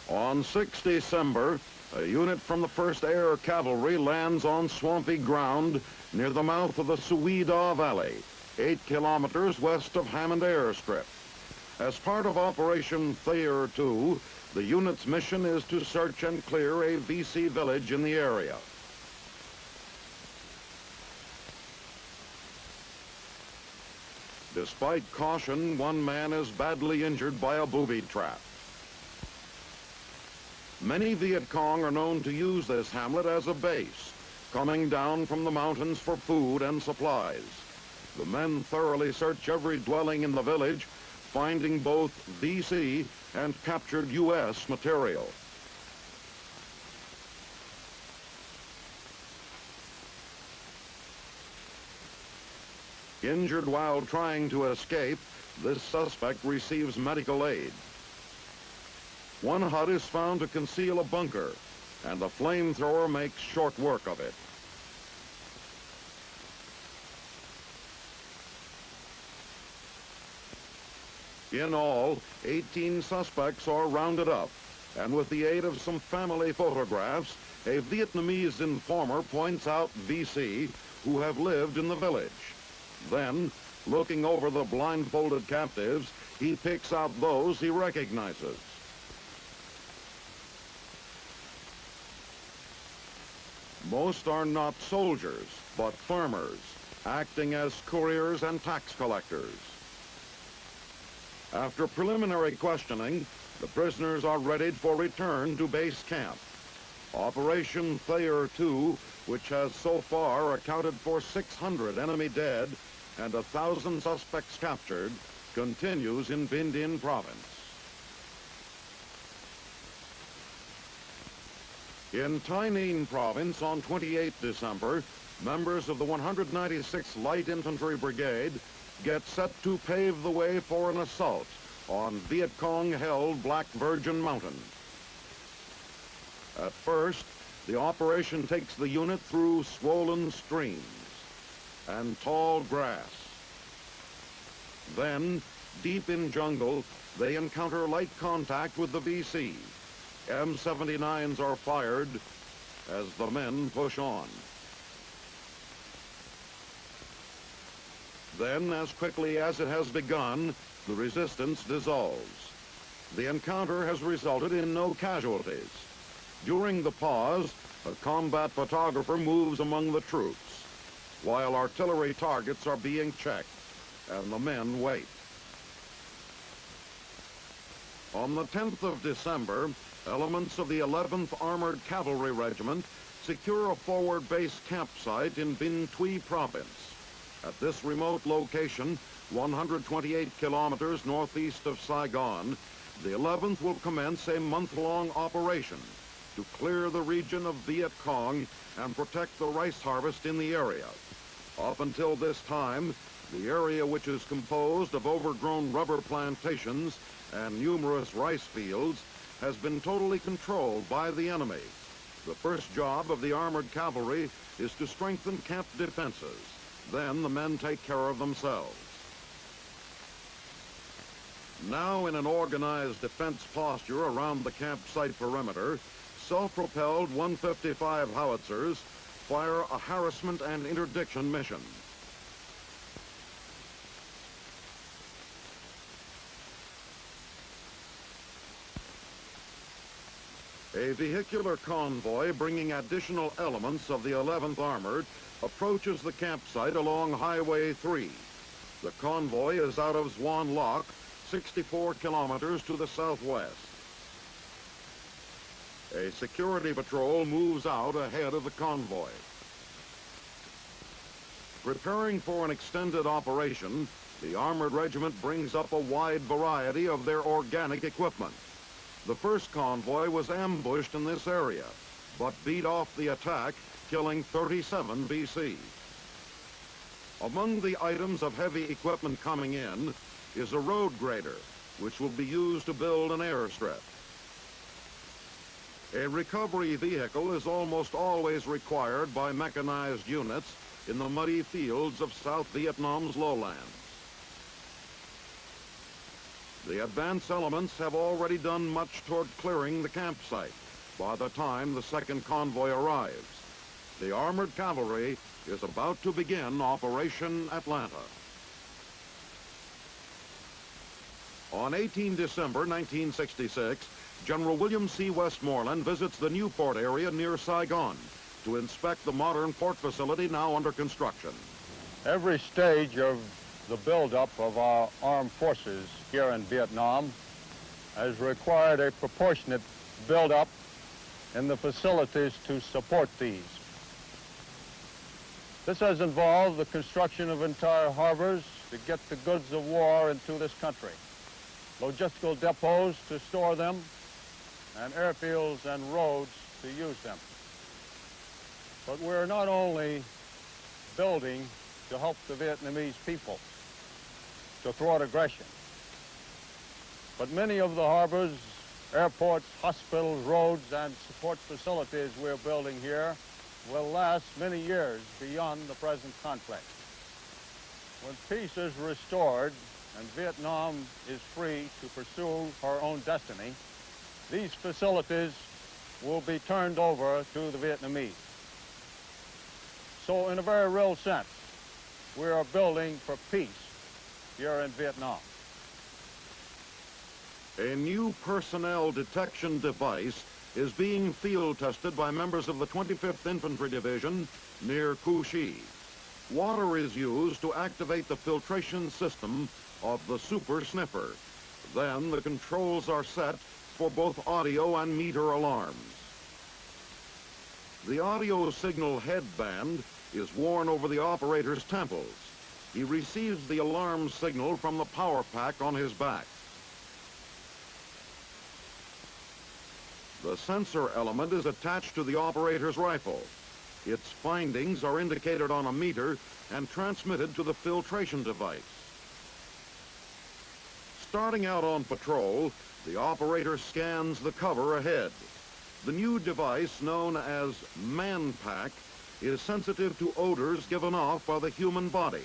On 6 December, a unit from the 1st Air Cavalry lands on swampy ground near the mouth of the Suida Valley, 8 kilometers west of Hammond Airstrip. As part of Operation Thayer 2, the unit's mission is to search and clear a VC village in the area. Despite caution, one man is badly injured by a booby trap. Many Viet Cong are known to use this hamlet as a base, coming down from the mountains for food and supplies. The men thoroughly search every dwelling in the village, finding both VC and captured U.S. material. Injured while trying to escape, this suspect receives medical aid. One hut is found to conceal a bunker, and the flamethrower makes short work of it. In all, 18 suspects are rounded up, and with the aid of some family photographs, a Vietnamese informer points out VC who have lived in the village. Then, looking over the blindfolded captives, he picks out those he recognizes. Most are not soldiers, but farmers, acting as couriers and tax collectors. After preliminary questioning, the prisoners are readied for return to base camp. Operation Thayer 2, which has so far accounted for 600 enemy dead and 1,000 suspects captured, continues in Binh Dinh province. In Tay Ninh province on 28 December, members of the 196th Light Infantry Brigade get set to pave the way for an assault on Viet Cong-held Black Virgin Mountain. At first, the operation takes the unit through swollen streams and tall grass. Then, deep in jungle, they encounter light contact with the VC. M79s are fired as the men push on. Then, as quickly as it has begun, the resistance dissolves. The encounter has resulted in no casualties. During the pause, a combat photographer moves among the troops, while artillery targets are being checked, and the men wait. On the 10th of December, elements of the 11th Armored Cavalry Regiment secure a forward base campsite in Binh Thuy province. At this remote location, 128 kilometers northeast of Saigon, the 11th will commence a month-long operation to clear the region of Viet Cong and protect the rice harvest in the area. Up until this time, the area, which is composed of overgrown rubber plantations and numerous rice fields, has been totally controlled by the enemy. The first job of the armored cavalry is to strengthen camp defenses. Then the men take care of themselves. Now, in an organized defense posture around the campsite perimeter, self-propelled 155 howitzers fire a harassment and interdiction mission. A vehicular convoy bringing additional elements of the 11th Armored approaches the campsite along Highway 3. The convoy is out of Xuan Loc, 64 kilometers to the southwest. A security patrol moves out ahead of the convoy. Preparing for an extended operation, the Armored Regiment brings up a wide variety of their organic equipment. The first convoy was ambushed in this area, but beat off the attack, killing 37 VC. Among the items of heavy equipment coming in is a road grader, which will be used to build an airstrip. A recovery vehicle is almost always required by mechanized units in the muddy fields of South Vietnam's lowlands. The advance elements have already done much toward clearing the campsite by the time the second convoy arrives. The armored cavalry is about to begin Operation Atlanta. On 18 December 1966, General William C. Westmoreland visits the Newport area near Saigon to inspect the modern port facility now under construction. Every stage of the buildup of our armed forces here in Vietnam has required a proportionate buildup in the facilities to support these. This has involved the construction of entire harbors to get the goods of war into this country, logistical depots to store them, and airfields and roads to use them. But we're not only building to help the Vietnamese people to thwart aggression, but many of the harbors, airports, hospitals, roads, and support facilities we're building here will last many years beyond the present conflict. When peace is restored and Vietnam is free to pursue her own destiny, these facilities will be turned over to the Vietnamese. So in a very real sense, we are building for peace here in Vietnam. A new personnel detection device is being field tested by members of the 25th Infantry Division near Cu Chi. Water is used to activate the filtration system of the super sniffer. Then the controls are set for both audio and meter alarms. The audio signal headband is worn over the operator's temples. He receives the alarm signal from the power pack on his back. The sensor element is attached to the operator's rifle. Its findings are indicated on a meter and transmitted to the filtration device. Starting out on patrol, the operator scans the cover ahead. The new device, known as ManPack, is sensitive to odors given off by the human body,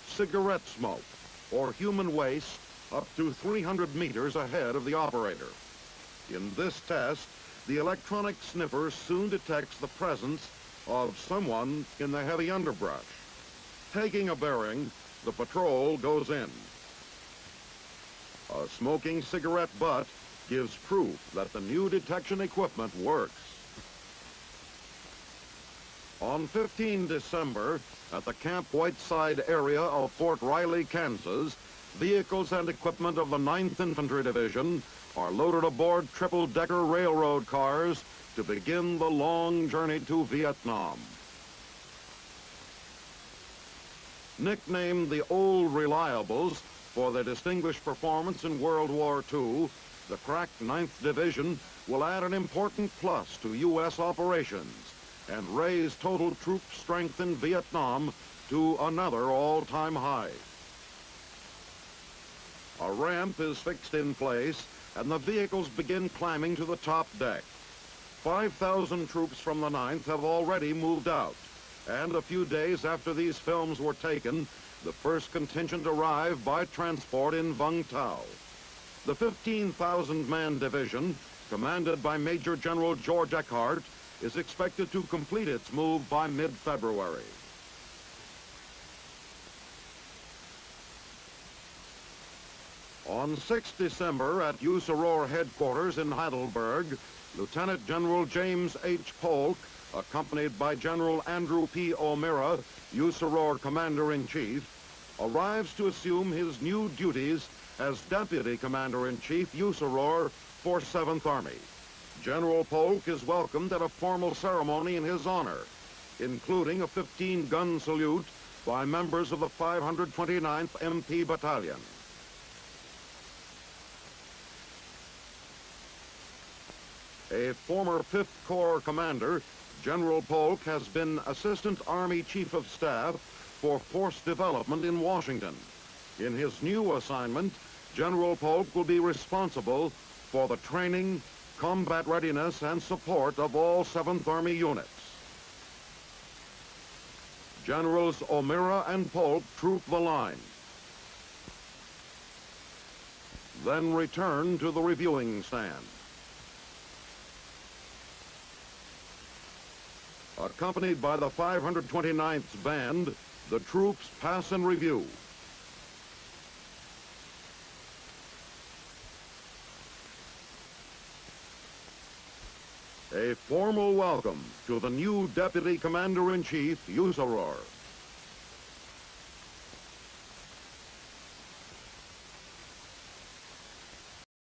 cigarette smoke, or human waste up to 300 meters ahead of the operator. In this test, the electronic sniffer soon detects the presence of someone in the heavy underbrush. Taking a bearing, the patrol goes in. A smoking cigarette butt gives proof that the new detection equipment works. On 15 December, at the Camp Whiteside area of Fort Riley, Kansas, vehicles and equipment of the 9th Infantry Division are loaded aboard triple-decker railroad cars to begin the long journey to Vietnam. Nicknamed the Old Reliables for their distinguished performance in World War II, the crack 9th Division will add an important plus to U.S. operations and raise total troop strength in Vietnam to another all-time high. A ramp is fixed in place and the vehicles begin climbing to the top deck. 5,000 troops from the 9th have already moved out, and a few days after these films were taken, the first contingent arrived by transport in Vung Tau. The 15,000-man division, commanded by Major General George Eckhart, is expected to complete its move by mid-February. On 6 December at USAROR headquarters in Heidelberg, Lieutenant General James H. Polk, accompanied by General Andrew P. O'Meara, USAROR Commander-in-Chief, arrives to assume his new duties as Deputy Commander-in-Chief, USAROR for 7th Army. General Polk is welcomed at a formal ceremony in his honor, including a 15-gun salute by members of the 529th MP Battalion. A former 5th Corps commander, General Polk has been Assistant Army Chief of Staff for Force Development in Washington. In his new assignment, General Polk will be responsible for the training, combat readiness, and support of all 7th Army units. Generals O'Meara and Polk troop the line. then return to the reviewing stand. Accompanied by the 529th Band, the troops pass in review. A formal welcome to the new Deputy Commander-in-Chief, Usador.